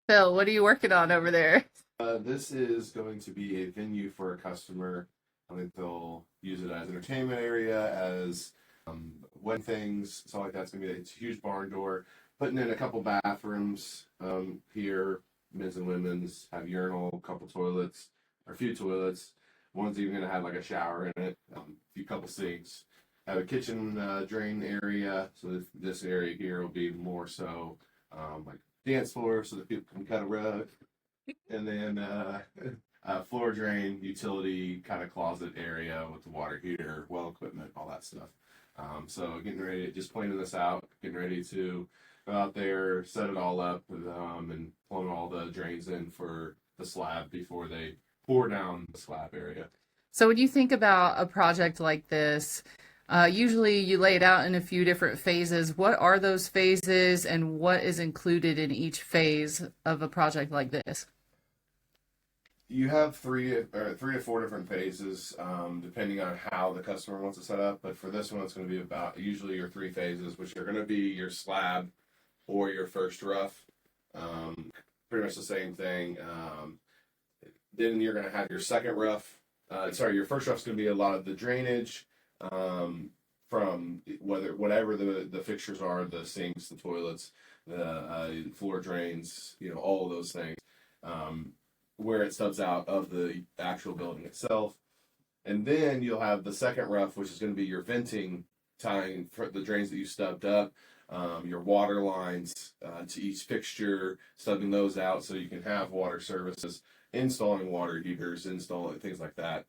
Phil, what are you working on over there? This is going to be a venue for a customer. I think they'll use it as entertainment area, as wedding things, stuff like that. It's gonna be a huge barn door. Putting in a couple bathrooms here, men's and women's. Have urinal, a couple toilets, or a few toilets. One's even gonna have like a shower in it, a few couple sinks. Have a kitchen drain area. So this area here will be more so like dance floor, so that people can cut a rug, and then floor drain, utility kind of closet area with the water heater, well equipment, all that stuff. So getting ready, just planning this out, getting ready to go out there, set it all up, and plumb all the drains in for the slab before they pour down the slab area. So, when you think about a project like this, usually you lay it out in a few different phases. What are those phases and what is included in each phase of a project like this? You have three to four different phases, depending on how the customer wants it set up. But for this one, it's going to be about usually your three phases, which are going to be your slab or your first rough. Um, Pretty much the same thing. Then you're going to have your second rough. Sorry, your first rough is going to be a lot of the drainage, from whatever the fixtures are, the sinks, the toilets, the floor drains, all of those things. Um, where it stubs out of the actual building itself. And then you'll have the second rough, which is going to be your venting, tying for the drains that you stubbed up, your water lines to each fixture, stubbing those out so you can have water services, installing water heaters, installing things like that.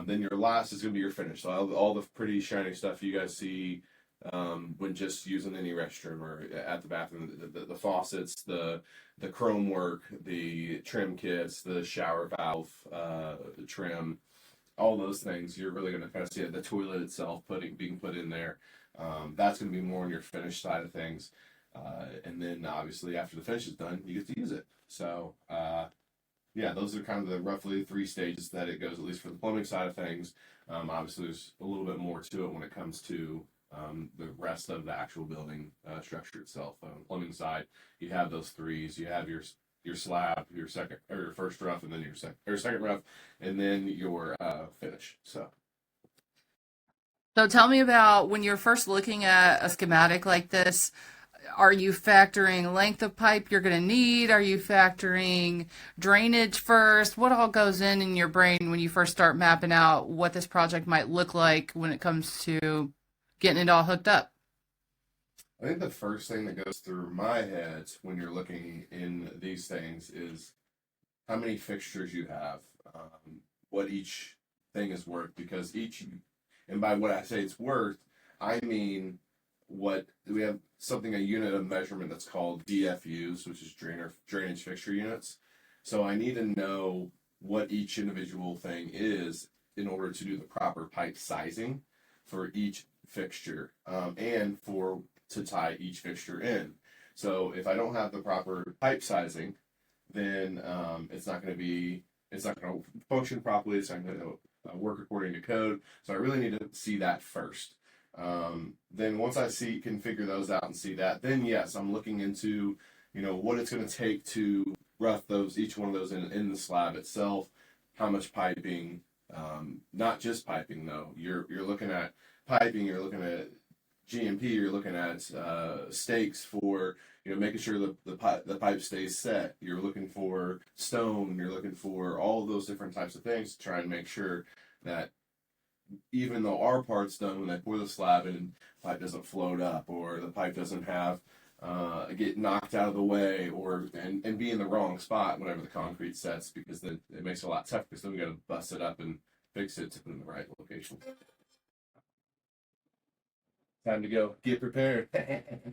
Then your last is going to be your finish. So all the pretty shiny stuff you guys see when just using any restroom or at the bathroom, the faucets, the chrome work, the trim kits, the shower valve trim, all those things. You're really going to kind of see it. The toilet itself being put in there. That's going to be more on your finished side of things. And then obviously after the finish is done, you get to use it. So yeah, those are kind of the roughly three stages that it goes, at least for the plumbing side of things. Obviously, there's a little bit more to it when it comes to the rest of the actual building structure itself. On the plumbing side, you have those threes. You have your slab, your second or your first rough, and then your second rough, and then your finish. So So, tell me about when you're first looking at a schematic like this. Are you factoring length of pipe you're going to need? Are you factoring drainage first? What all goes in your brain when you first start mapping out what this project might look like when it comes to getting it all hooked up? I think the first thing that goes through my head when you're looking in these things is how many fixtures you have, what each thing is worth, because each, and by what I say it's worth, I mean what we have something, a unit of measurement that's called DFUs, which is drainage fixture units. So I need to know what each individual thing is in order to do the proper pipe sizing for each fixture, and for to tie each fixture in. So if I don't have the proper pipe sizing, then it's not going to function properly. It's not going to work according to code. So I really need to see that first. Then once I can figure those out and see that, then yes, I'm looking into what it's going to take to rough each one of those in the slab itself. How much piping? Not just piping though. You're looking at piping. You're looking at GMP. You're looking at stakes for making sure the pipe stays set. You're looking for stone. You're looking for all of those different types of things to try and make sure that even though our part's done, when they pour the slab in, the pipe doesn't float up, or the pipe doesn't have get knocked out of the way, or and be in the wrong spot whenever the concrete sets, because then it makes it a lot tougher, because then we got to bust it up and fix it to put it in the right location. Time to go get prepared.